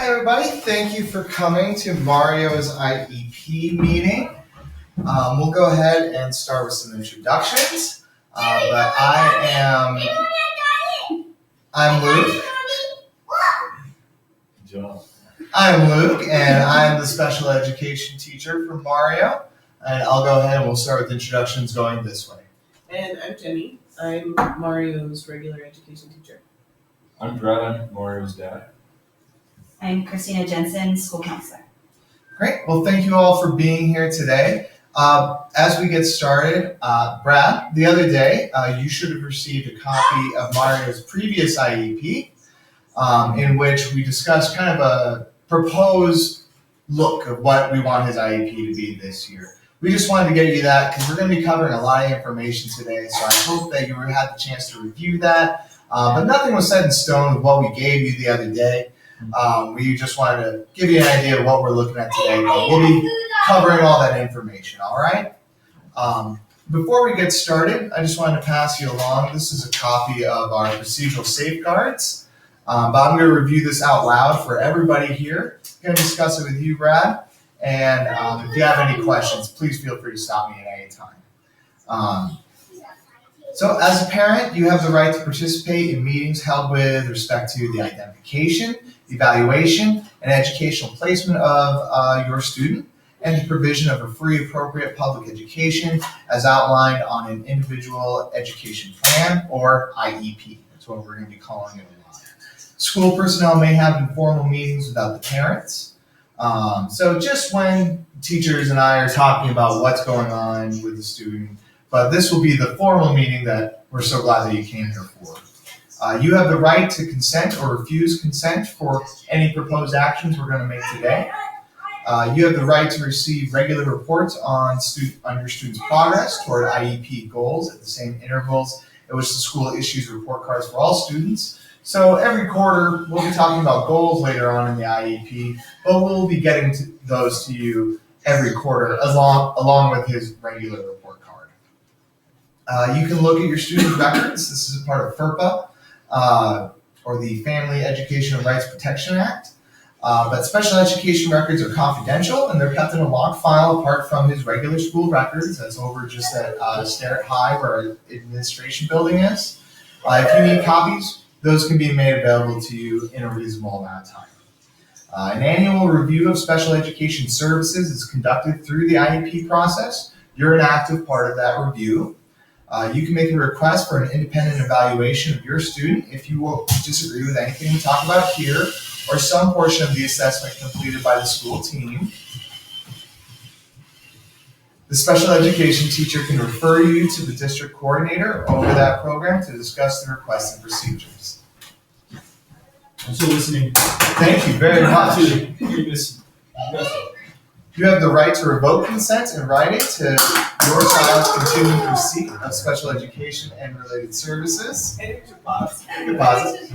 Hi everybody, thank you for coming to Mario's IEP meeting. We'll go ahead and start with some introductions. I'm Luke. I'm Luke, and I'm the special education teacher for Mario. And I'll go ahead and we'll start with introductions going this way. And I'm Jenny. I'm Mario's regular education teacher. I'm Brett. I'm Mario's dad. I'm Christina Jensen, school counselor. Great. Well, thank you all for being here today. As we get started, Brad, the other day, you should have received a copy of Mario's previous IEP, in which we discussed kind of a proposed look of what we want his IEP to be this year. We just wanted to get you that because we're going to be covering a lot of information today, so I hope that you had the chance to review that. But nothing was set in stone with what we gave you the other day. We just wanted to give you an idea of what we're looking at today, but we'll be covering all that information, all right? Before we get started, I just wanted to pass you along. This is a copy of our procedural safeguards, but I'm going to review this out loud for everybody here. I'm going to discuss it with you, Brad, and if you have any questions, please feel free to stop me at any time. So as a parent, you have the right to participate in meetings held with respect to the identification, evaluation, and educational placement of your student, and the provision of a free appropriate public education as outlined on an individual education plan, or IEP. That's what we're going to be calling it a lot. School personnel may have informal meetings without the parents. So just when teachers and I are talking about what's going on with the student, but this will be the formal meeting that we're so glad that you came here for. You have the right to consent or refuse consent for any proposed actions we're going to make today. You have the right to receive regular reports on your students' progress toward IEP goals at the same intervals at which the school issues report cards for all students. So every quarter, we'll be talking about goals later on in the IEP, but we'll be getting those to you every quarter along with his regular report card. You can look at your student records. This is a part of FERPA, or the Family Education and Rights Protection Act. But special education records are confidential, and they're kept in a locked file apart from his regular school records. That's over just at Starrett High, where our administration building is. If you need copies, those can be made available to you in a reasonable amount of time. An annual review of special education services is conducted through the IEP process. You're an active part of that review. You can make a request for an independent evaluation of your student if you will disagree with anything we talk about here or some portion of the assessment completed by the school team. The special education teacher can refer you to the district coordinator over that program to discuss the request and procedures. I'm still listening. Thank you very much. You have the right to revoke consent in writing to your child's continued receipt of special education and related services. And it's your boss. Deposit.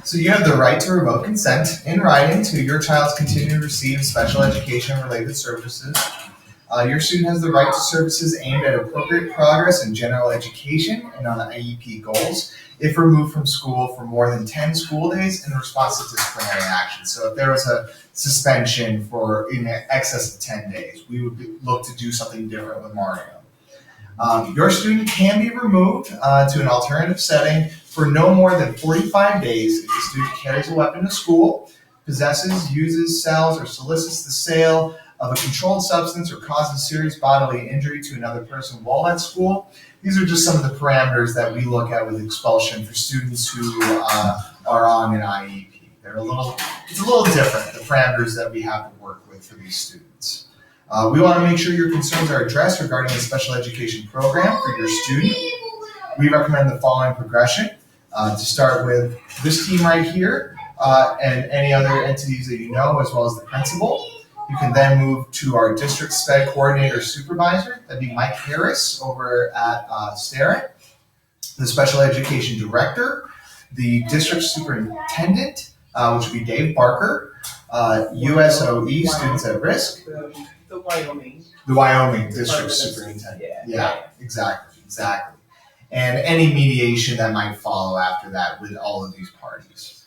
So you have the right to revoke consent in writing to your child's continued receipt of special education and related services. Your student has the right to services aimed at appropriate progress in general education and on IEP goals if removed from school for more than 10 school days in response to disciplinary action. So if there was a suspension for in excess of 10 days, we would look to do something different with Mario. Your student can be removed to an alternative setting for no more than 45 days if the student carries a weapon to school, possesses, uses, sells, or solicits the sale of a controlled substance or causes serious bodily injury to another person while at school. These are just some of the parameters that we look at with expulsion for students who are on an IEP. It's a little different, the parameters that we have to work with for these students. We want to make sure your concerns are addressed regarding the special education program for your student. We recommend the following progression. To start with this team right here and any other entities that you know, as well as the principal. You can then move to our district SPED coordinator supervisor. That'd be Mike Harris over at Starrett. The special education director, the district superintendent, which would be Dave Barker, USOE, students at risk. The Wyoming. The Wyoming district superintendent. Yeah, exactly. and any mediation that might follow after that with all of these parties.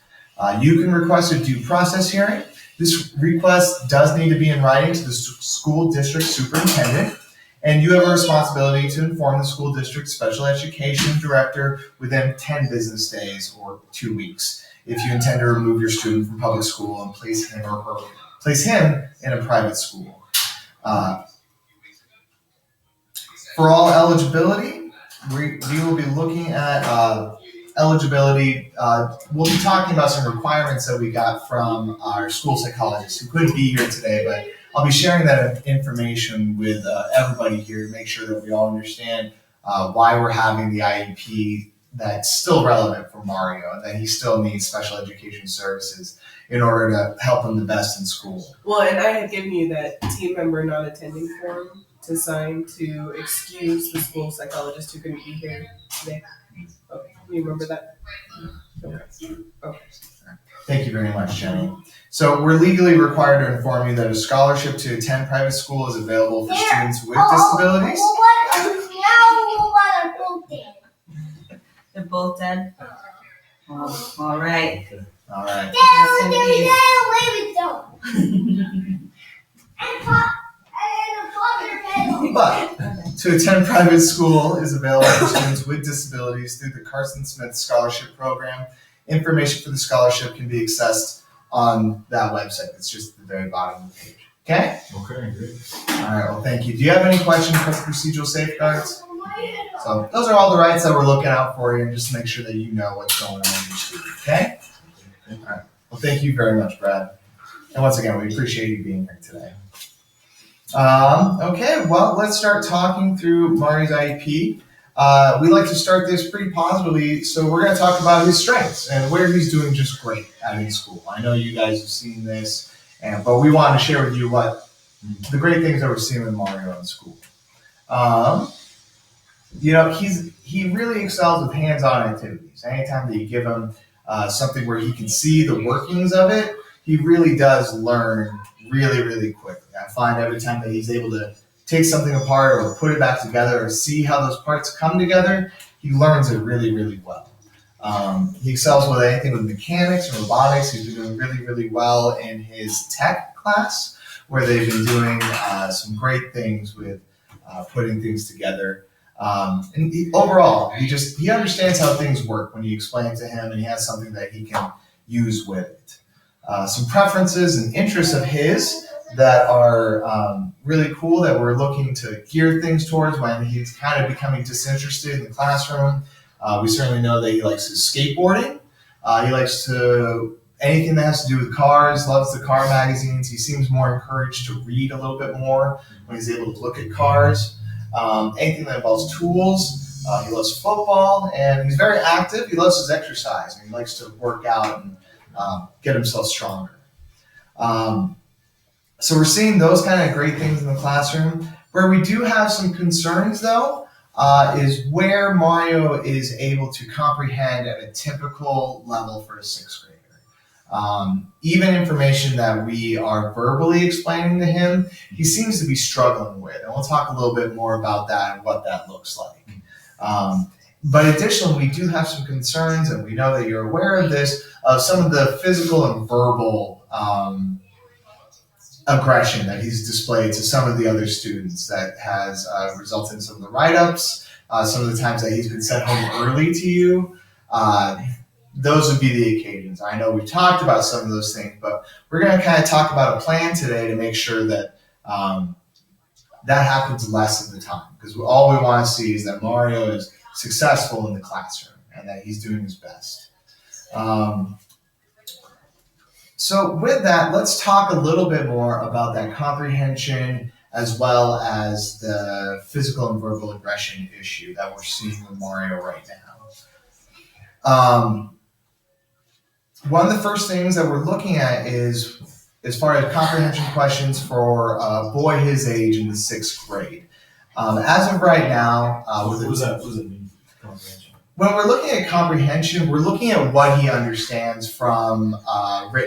You can request a due process hearing. This request does need to be in writing to the school district superintendent, and you have a responsibility to inform the school district special education director within 10 business days or 2 weeks if you intend to remove your student from public school and place him in a private school. For all eligibility, we will be looking at eligibility. We'll be talking about some requirements that we got from our school psychologist who couldn't be here today, but I'll be sharing that information with everybody here to make sure that we all understand why we're having the IEP that's still relevant for Mario and that he still needs special education services in order to help him the best in school. Well, and I had given you that team member not attending form to sign to excuse the school psychologist who couldn't be here today. Okay, you remember that? Okay. Thank you very much, Jenny. So we're legally required to inform you that a scholarship to attend private school is available for students with disabilities. They're both dead. Oh, all right. All right. But to attend private school is available for students with disabilities through the Carson Smith Scholarship Program. Information for the scholarship can be accessed on that website. It's just at the very bottom of the page. Okay? Okay, great. All right, well, thank you. Do you have any questions for procedural safeguards? So those are all the rights that we're looking out for you, and just make sure that you know what's going on with your student, okay? All right. Well, thank you very much, Brad. And once again, we appreciate you being here today. Okay, well, let's start talking through Mario's IEP. We like to start this pretty positively, so we're going to talk about his strengths and where he's doing just great at in school. I know you guys have seen this, but we want to share with you what the great things that we're seeing with Mario in school. He really excels with hands-on activities. Anytime that you give him something where he can see the workings of it, he really does learn really, really quickly. I find every time that he's able to take something apart or put it back together or see how those parts come together, he learns it really, really well. He excels with anything with mechanics and robotics. He's been doing really, really well in his tech class, where they've been doing some great things with putting things together. Overall, he understands how things work when you explain it to him, and he has something that he can use with it. Some preferences and interests of his that are really cool that we're looking to gear things towards when he's kind of becoming disinterested in the classroom. We certainly know that he likes his skateboarding. He likes anything that has to do with cars, loves the car magazines. He seems more encouraged to read a little bit more when he's able to look at cars. Anything that involves tools. He loves football, and he's very active. He loves his exercise, and he likes to work out and get himself stronger. So we're seeing those kind of great things in the classroom. Where we do have some concerns, though, is where Mario is able to comprehend at a typical level for a sixth grader. Even information that we are verbally explaining to him, he seems to be struggling with. And we'll talk a little bit more about that and what that looks like. But additionally, we do have some concerns, and we know that you're aware of this, of some of the physical and verbal aggression that he's displayed to some of the other students that has resulted in some of the write-ups, some of the times that he's been sent home early to you. Those would be the occasions. I know we've talked about some of those things, but we're going to kind of talk about a plan today to make sure that that happens less of the time, because all we want to see is that Mario is successful in the classroom and that he's doing his best. So with that, let's talk a little bit more about that comprehension as well as the physical and verbal aggression issue that we're seeing with Mario right now. One of the first things that we're looking at is, as far as comprehension questions for a boy his age in the sixth grade. As of right now, What does that mean, comprehension? when we're looking at comprehension, we're looking at what he understands from written